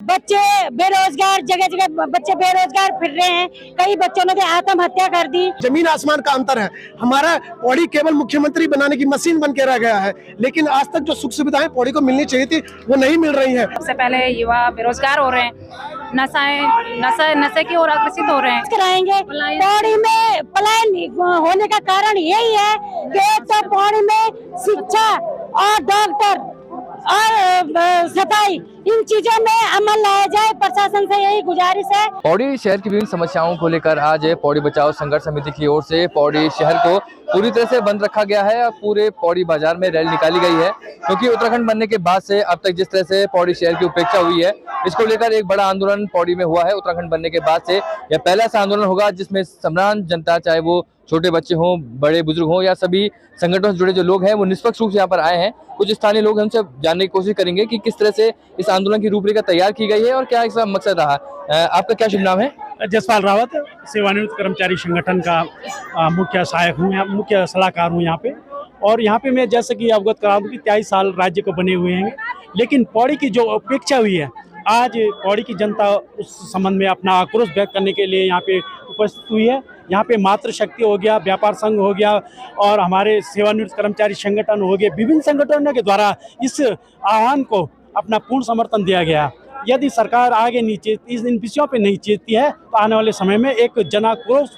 बच्चे बेरोजगार, जगह जगह बच्चे बेरोजगार फिर रहे हैं। कई बच्चों ने आत्महत्या कर दी। जमीन आसमान का अंतर है। हमारा पौड़ी केवल मुख्यमंत्री बनाने की मशीन बन के रह गया है, लेकिन आज तक जो सुख सुविधाएं पौड़ी को मिलनी चाहिए थी वो नहीं मिल रही है। सबसे पहले युवा बेरोजगार हो रहे हैं, नशे की ओर अग्रसित हो रहे हैं। कराएंगे पौड़ी में पलायन होने का कारण यही है कि एक तो पौड़ी में शिक्षा और डॉक्टर और सफाई, इन चीजों में अमल लाया जाए। प्रशासन से यही गुजारिश है। पौड़ी शहर की विभिन्न समस्याओं को लेकर आज पौड़ी बचाओ संघर्ष समिति की ओर से पौड़ी शहर को पूरी तरह से बंद रखा गया है। पूरे पौड़ी बाजार में रैली निकाली गई है, क्योंकि उत्तराखंड बनने के बाद से अब तक जिस तरह से पौड़ी शहर की उपेक्षा हुई है, इसको लेकर एक बड़ा आंदोलन पौड़ी में हुआ है। उत्तराखंड बनने के बाद से यह पहला ऐसा आंदोलन होगा जिसमें सम्रांत जनता, चाहे वो छोटे बच्चे हों, बड़े बुजुर्ग हों या सभी संगठनों से जुड़े जो लोग हैं, वो निष्पक्ष रूप से यहाँ पर आए हैं। कुछ स्थानीय लोग हमसे जानने की कोशिश करेंगे कि किस तरह से इस आंदोलन की रूपरेखा तैयार की गई है और क्या इसका मकसद रहा। आपका क्या शुभ नाम है? जसपाल रावत, सेवानिवृत्त कर्मचारी संगठन का मुख्य सहायक हूँ, मुख्य सलाहकार हूँ यहाँ पे। और यहाँ पे मैं जैसे कि अवगत करा दूँ कि 23 साल राज्य को बने हुए हैं, लेकिन पौड़ी की जो उपेक्षा हुई है, आज पौड़ी की जनता उस संबंध में अपना आक्रोश व्यक्त करने के लिए यहाँ पे उपस्थित हुई है। यहाँ पे मातृशक्ति हो गया, व्यापार संघ हो गया और हमारे सेवानिवृत्त कर्मचारी संगठन हो गए, विभिन्न संगठनों के द्वारा इस आह्वान को अपना पूर्ण समर्थन दिया गया। यदि सरकार आगे नीचे इन विषयों पे नहीं चेतती है तो आने वाले समय में एक जनाक्रोश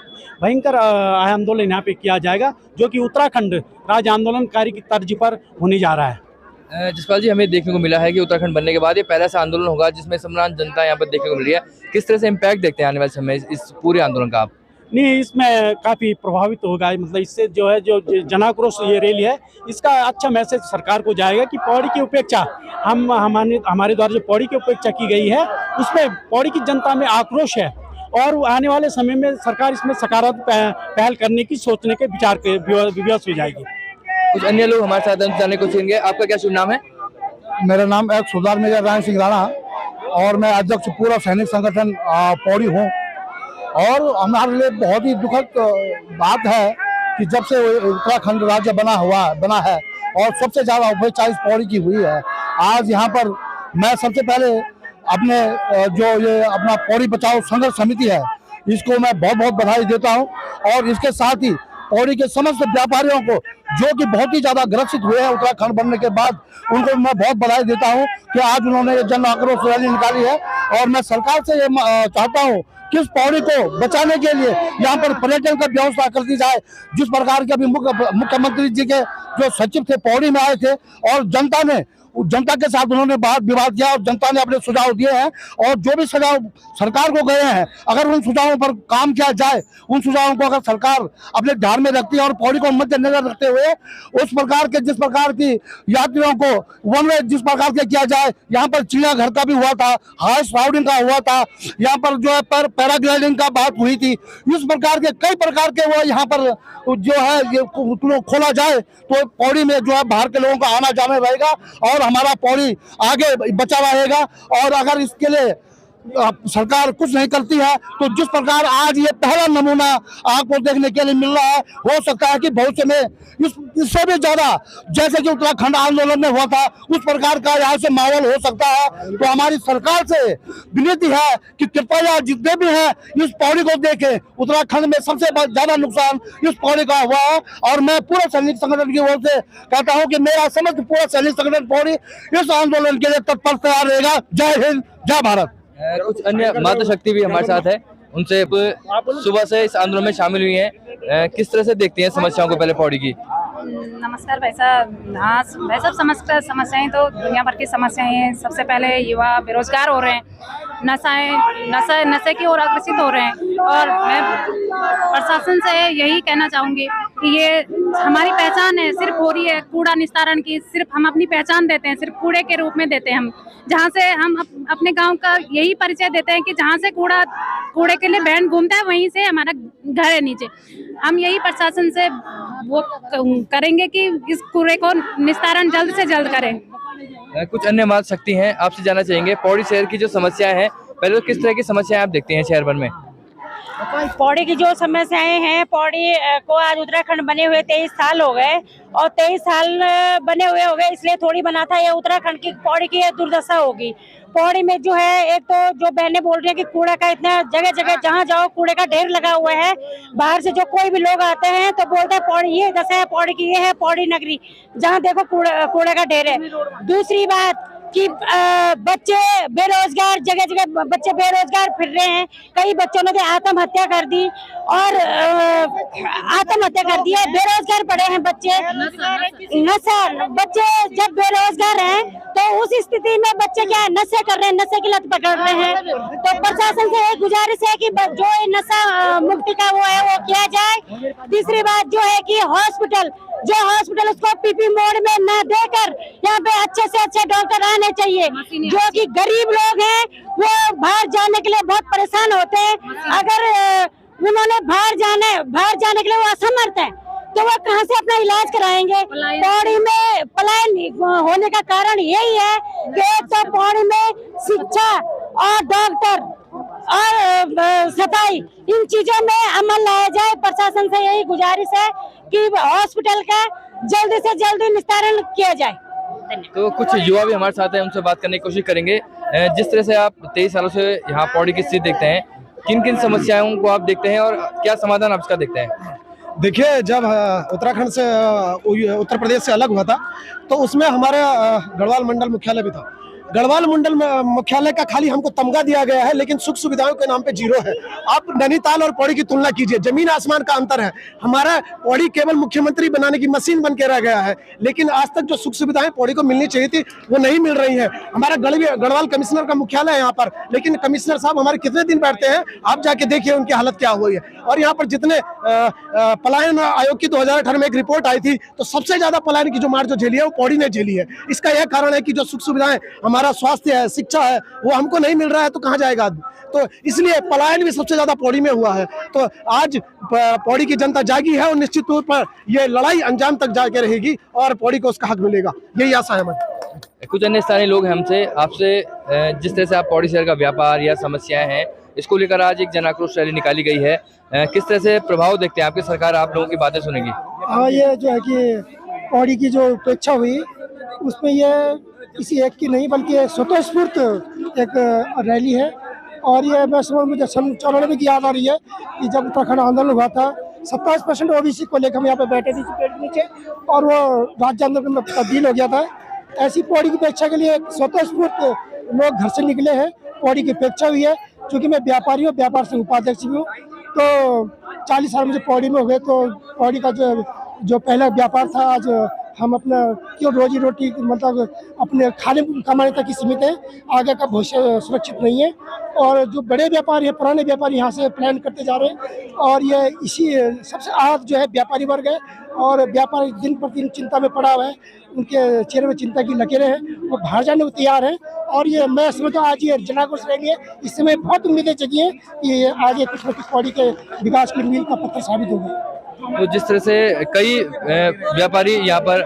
भयंकर आंदोलन यहाँ पे किया जाएगा, जो कि उत्तराखंड राज्य आंदोलनकारी की तर्ज पर होने जा रहा है। जसपाल जी, हमें देखने को मिला है कि उत्तराखंड बनने के बाद ये पहला ऐसा आंदोलन होगा जिसमें सम्रांत जनता यहाँ पर देखने को मिल रही है। किस तरह से इम्पैक्ट देखते हैं आने वाले समय इस पूरे आंदोलन का आप? नहीं, इसमें काफ़ी प्रभावित होगा। मतलब इससे जो है जो जनाक्रोश ये रैली है, इसका अच्छा मैसेज सरकार को जाएगा कि पौड़ी की उपेक्षा हमारे द्वारा जो पौड़ी की उपेक्षा की गई है, उसमें पौड़ी की जनता में आक्रोश है और आने वाले समय में सरकार इसमें सकारात्मक पहल करने की सोचने के विचार के विवश हो जाएगी। कुछ अन्य लोग हमारे साथ जानने को चाहेंगे। आपका क्या शुभ नाम है? मेरा नाम एक सुधार मेजर राय सिंह राणा और मैं अध्यक्ष पूरा सैनिक संगठन पौड़ी हूँ। और हमारे लिए बहुत ही दुखद बात है कि जब से उत्तराखंड राज्य बना है और सबसे ज्यादा उपेक्षा इस पौड़ी की हुई है। आज यहाँ पर मैं सबसे पहले अपने जो ये अपना पौड़ी बचाओ संघर्ष समिति है, इसको मैं बहुत बहुत बधाई देता हूँ। और इसके साथ ही पौड़ी के समस्त व्यापारियों को जो कि बहुत ही ज्यादा ग्रसित हुए हैं उत्तराखंड बनने के बाद, उनको मैं बहुत बधाई देता हूं कि आज उन्होंने ये जन आक्रोश रैली निकाली है। और मैं सरकार से ये चाहता हूं कि इस पौड़ी को बचाने के लिए यहाँ पर पर्यटन का व्यवस्था कर दी जाए। जिस प्रकार के अभी मुख्यमंत्री जी के जो सचिव थे पौड़ी में आए थे और जनता के साथ उन्होंने बात विवाद किया और जनता ने अपने सुझाव दिए हैं। और जो भी सुझाव सरकार को गए हैं, अगर उन सुझावों पर काम किया जाए, उन सुझावों को अगर सरकार अपने ध्यान में रखती है और पौड़ी को मद्देनजर रखते हुए उस प्रकार के जिस प्रकार की यात्रियों को वन वे जिस प्रकार के किया जाए, यहाँ पर चिड़ियाघर का भी हुआ था, हॉर्स राइडिंग का हुआ था, यहाँ पर जो है पैराग्लाइडिंग का बात हुई थी, इस प्रकार के कई प्रकार के वो यहाँ पर जो है ये खोला जाए तो पौड़ी में जो है बाहर के लोगों का आना जाना रहेगा और हमारा पौड़ी आगे बचा रहेगा। और अगर इसके लिए सरकार कुछ नहीं करती है तो जिस प्रकार आज ये पहला नमूना आपको देखने के लिए मिल रहा है, हो सकता है कि भविष्य में इससे भी ज्यादा जैसे कि उत्तराखंड आंदोलन में हुआ था उस प्रकार का यहाँ से माहौल हो सकता है। तो हमारी सरकार से विनती है कि कृपया जितने भी हैं इस पौड़ी को देखें। उत्तराखंड में सबसे ज्यादा नुकसान इस पौड़ी का हुआ है और मैं पूरा सैनिक संगठन की ओर से कहता हूँ कि मेरा समस्त पूरा सैनिक संगठन पौड़ी इस आंदोलन के लिए तत्पर तैयार रहेगा। जय हिंद, जय भारत। कुछ अन्य मातृशक्ति भी हमारे साथ है, उनसे सुबह से इस आंदोलन में शामिल हुई हैं। किस तरह से देखती हैं समस्याओं को पहले पौड़ी की? नमस्कार भाई साहब। हाँ भाई साहब, समस्याएं तो दुनिया भर की समस्याएं हैं। सबसे पहले युवा बेरोजगार हो रहे हैं, नशे की ओर अग्रसित हो रहे हैं। और मैं प्रशासन से यही कहना चाहूँगी कि ये हमारी पहचान है, सिर्फ हो रही है कूड़ा निस्तारण की, सिर्फ हम अपनी पहचान देते हैं, सिर्फ कूड़े के रूप में देते हैं। हम जहाँ से हम अपने गांव का यही परिचय देते हैं कि जहाँ से कूड़े के लिए बैंड घूमता है वहीं से हमारा घर है नीचे। हम यही प्रशासन से वो करेंगे कि इस कूड़े को निस्तारण जल्द से जल्द करें। कुछ अन्य मातृशक्ति हैं, आपसे जानना चाहेंगे पौड़ी शहर की जो समस्याएं हैं, पहले तो किस तरह की समस्याएं आप देखते हैं शहर भर में? पौड़ी की जो समस्याएं हैं, पौड़ी को आज उत्तराखंड बने हुए 23 साल हो गए और 23 साल बने हुए हो गए, इसलिए थोड़ी बना था ये उत्तराखंड की पौड़ी की दुर्दशा होगी। पौड़ी में जो है, एक तो जो बहनें बोल रही है कि कूड़ा का इतना जगह जगह जहाँ जाओ कूड़े का ढेर लगा हुआ है। बाहर से जो कोई भी लोग आते हैं तो बोलते हैं पौड़ी ये दशा है, पौड़ी की ये है पौड़ी नगरी, जहाँ देखो कूड़े का ढेर है। दूसरी बात कि बच्चे बेरोजगार, जगह जगह बच्चे बेरोजगार फिर रहे हैं। कई बच्चों ने आत्महत्या कर दी और आत्महत्या कर दी है, बेरोजगार पड़े हैं बच्चे। नशा, बच्चे जब बेरोजगार हैं तो उस स्थिति में बच्चे क्या नशे कर रहे हैं, नशे की लत पकड़ रहे हैं। तो प्रशासन से एक गुजारिश है कि जो नशा मुक्ति का वो है वो किया जाए। तीसरी बात जो है कि हॉस्पिटल उसको पीपी मोड में न देकर यहाँ पे अच्छे से अच्छे डॉक्टर आने चाहिए। जो कि गरीब लोग हैं वो बाहर जाने के लिए बहुत परेशान होते हैं। अगर उन्होंने बाहर जाने के लिए वो असमर्थ है तो वो कहाँ से अपना इलाज कराएंगे। पौड़ी में पलायन होने का कारण यही है कि एक तो पौड़ी में शिक्षा और डॉक्टर और सफाई, इन चीजों में अमल लाया जाए। प्रशासन से यही गुजारिश है कि हॉस्पिटल का जल्दी से जल्दी निस्तारण किया जाए। तो कुछ युवा भी हमारे साथ हैं, उनसे बात करने की कोशिश करेंगे। जिस तरह से आप 23 सालों से यहाँ पौड़ी की स्थिति देखते हैं, किन किन समस्याओं को आप देखते हैं और क्या समाधान आप इसका देखते हैं? देखिए, जब उत्तराखंड से उत्तर प्रदेश से अलग हुआ था तो उसमें हमारे गढ़वाल मंडल मुख्यालय भी था। गढ़वाल मंडल मुख्यालय का खाली हमको तमगा दिया गया है, लेकिन सुख सुविधाओं के नाम पे जीरो है। आप नैनीताल और पौड़ी की तुलना कीजिए, जमीन आसमान का अंतर है। हमारा पौड़ी केवल मुख्यमंत्री बनाने की मशीन बन के रह गया है, लेकिन आज तक जो सुख सुविधाएं पौड़ी को मिलनी चाहिए थी वो नहीं मिल रही है। हमारा गढ़वाल कमिश्नर का मुख्यालय है यहाँ पर, लेकिन कमिश्नर साहब हमारे कितने दिन बैठते हैं, आप जाके देखिए उनकी हालत क्या हुई है। और यहाँ पर जितने पलायन आयोग की 2018 में एक रिपोर्ट आई थी तो सबसे ज्यादा पलायन की जो मार जो झेली है वो पौड़ी ने झेली है। इसका यह कारण है कि जो सुख सुविधाएं, हमारा स्वास्थ्य है, शिक्षा है, वो हमको नहीं मिल रहा है तो कहाँ जाएगा आदमी। तो इसलिए पलायन भी सबसे ज्यादा पौड़ी में हुआ है। तो आज पौड़ी की जनता जागी है और निश्चित तौर पर यह लड़ाई अंजाम तक जाके रहेगी और पौड़ी को उसका हक मिलेगा, यही आशा है हमारी। कुछ अन्य स्थानीय लोग हैं हमसे, आपसे जिस तरह से आप पौड़ी शहर का व्यापार या समस्याएं हैं इसको लेकर आज एक जन आक्रोश रैली निकाली गई है, किस तरह से प्रभाव देखते हैं आपकी सरकार आप लोगों की बातें सुनेगी? हाँ, ये जो है कि पौड़ी की जो उपेक्षा हुई उसमें ये किसी एक की नहीं बल्कि स्वतःस्फूर्त एक रैली है। और ये मैं समझ मुझे सन 94 की याद आ रही है कि जब उत्तराखंड आंदोलन हुआ था 27% ओबीसी को लेकर हम यहाँ पे बैठे थे पेड़ के नीचे और वो राज्य आंदोलन में तब्दील हो गया था। ऐसी पौड़ी की उपेक्षा के लिए स्वतःस्फूर्त लोग घर से निकले हैं, पौड़ी की उपेक्षा हुई है। चूँकि मैं व्यापारी हूँ, व्यापार संघ उपाध्यक्ष भी हूँ, तो 40 साल मुझे पौड़ी में हो गए। तो पौड़ी का जो पहला व्यापार था, आज हम अपना क्यों रोजी रोटी मतलब अपने खाने कमाने तक ही सीमित है, आगे का भविष्य सुरक्षित नहीं है। और जो बड़े व्यापारी हैं, पुराने व्यापारी यहाँ से प्लान करते जा रहे हैं और ये इसी सबसे आहत जो है व्यापारी वर्ग है और व्यापारी दिन प्रतिदिन चिंता में पड़ा हुआ है, उनके चेहरे में चिंता की लकीरें हैं, वो बाहर जाने को तैयार है। और ये मैं समझता हूँ आज ये जन आक्रोश रैली है, इससे मैं बहुत उम्मीदें जगी हैं कि आज ये कुछ न कुछ पौड़ी के विकास की मील का पत्थर साबित होगा। तो जिस तरह से कई व्यापारी यहाँ पर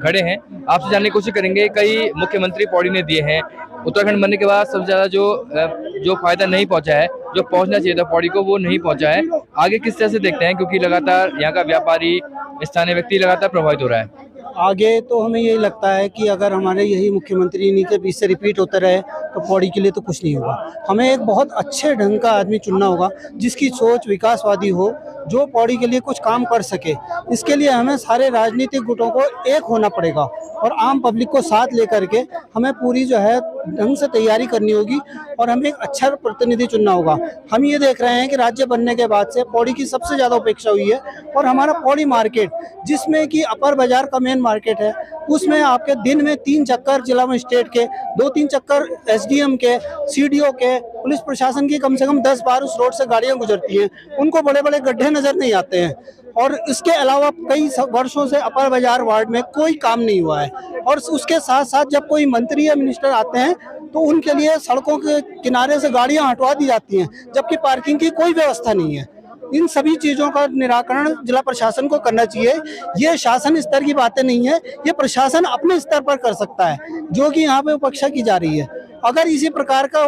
खड़े हैं, आपसे जानने की कोशिश करेंगे। कई मुख्यमंत्री पौड़ी ने दिए हैं, उत्तराखंड बनने के बाद सबसे ज्यादा जो फायदा नहीं पहुंचा है, जो पहुंचना चाहिए था पौड़ी को, वो नहीं पहुंचा है। आगे किस तरह से देखते हैं, क्योंकि लगातार यहाँ का व्यापारी, स्थानीय व्यक्ति लगातार प्रभावित हो रहा है? आगे तो हमें यही लगता है कि अगर हमारे यही मुख्यमंत्री इन्हीं के बीच से रिपीट होता रहे तो पौड़ी के लिए तो कुछ नहीं होगा। हमें एक बहुत अच्छे ढंग का आदमी चुनना होगा जिसकी सोच विकासवादी हो, जो पौड़ी के लिए कुछ काम कर सके। इसके लिए हमें सारे राजनीतिक गुटों को एक होना पड़ेगा और आम पब्लिक को साथ लेकर के हमें पूरी जो है ढंग से तैयारी करनी होगी और हमें एक अच्छा प्रतिनिधि चुनना होगा। हम ये देख रहे हैं कि राज्य बनने के बाद से पौड़ी की सबसे ज़्यादा उपेक्षा हुई है और हमारा पौड़ी मार्केट, जिसमें कि अपर बाजार का मेन मार्केट है, उसमें आपके दिन में 3 चक्कर जिला मजिस्ट्रेट के, 2-3 चक्कर एसडीएम के, सीडीओ के, पुलिस प्रशासन की कम से कम 10 बार उस रोड से गाड़ियां गुजरती हैं, उनको बड़े बड़े गड्ढे नजर नहीं आते हैं। और इसके अलावा कई वर्षों से अपर बाजार वार्ड में कोई काम नहीं हुआ है। और उसके साथ साथ जब कोई मंत्री या मिनिस्टर आते हैं तो उनके लिए सड़कों के किनारे से गाड़ियां हटवा दी जाती हैं, जबकि पार्किंग की कोई व्यवस्था नहीं है। इन सभी चीज़ों का निराकरण जिला प्रशासन को करना चाहिए। ये शासन स्तर की बातें नहीं है, ये प्रशासन अपने स्तर पर कर सकता है, जो कि यहाँ पे उपेक्षा की जा रही है। अगर इसी प्रकार का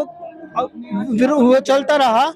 चलता रहा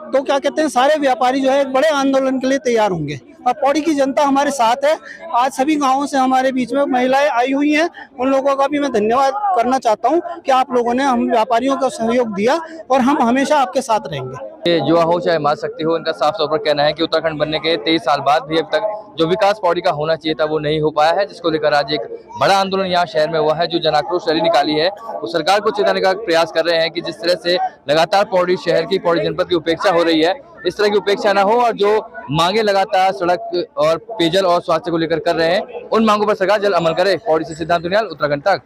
तो क्या कहते हैं, सारे व्यापारी जो है एक बड़े आंदोलन के लिए तैयार होंगे और पौड़ी की जनता हमारे साथ है। आज सभी गाँवों से हमारे बीच में महिलाएं आई हुई हैं, उन लोगों का भी मैं धन्यवाद करना चाहता हूँ कि आप लोगों ने हम व्यापारियों को सहयोग दिया और हम हमेशा आपके साथ रहेंगे। ये युवा हो चाहे माँ शक्ति हो, इनका साफ तौर पर कहना है कि उत्तराखंड बनने के 23 साल बाद भी अब तक जो विकास पौड़ी का होना चाहिए था वो नहीं हो पाया है, जिसको लेकर आज एक बड़ा आंदोलन यहाँ शहर में हुआ है। जो जन आक्रोश रैली निकाली है वो सरकार को चेताने का प्रयास कर रहे हैं कि जिस तरह से लगातार पौड़ी शहर की, पौड़ी जनपद की उपेक्षा हो रही है, इस तरह की उपेक्षा ना हो और जो मांगे लगातार सड़क और पेयजल और स्वास्थ्य को लेकर कर रहे हैं, उन मांगों पर सरकार जल्द अमल करे। पौड़ी से सिद्धांत दुनियाल, उत्तराखंड तक।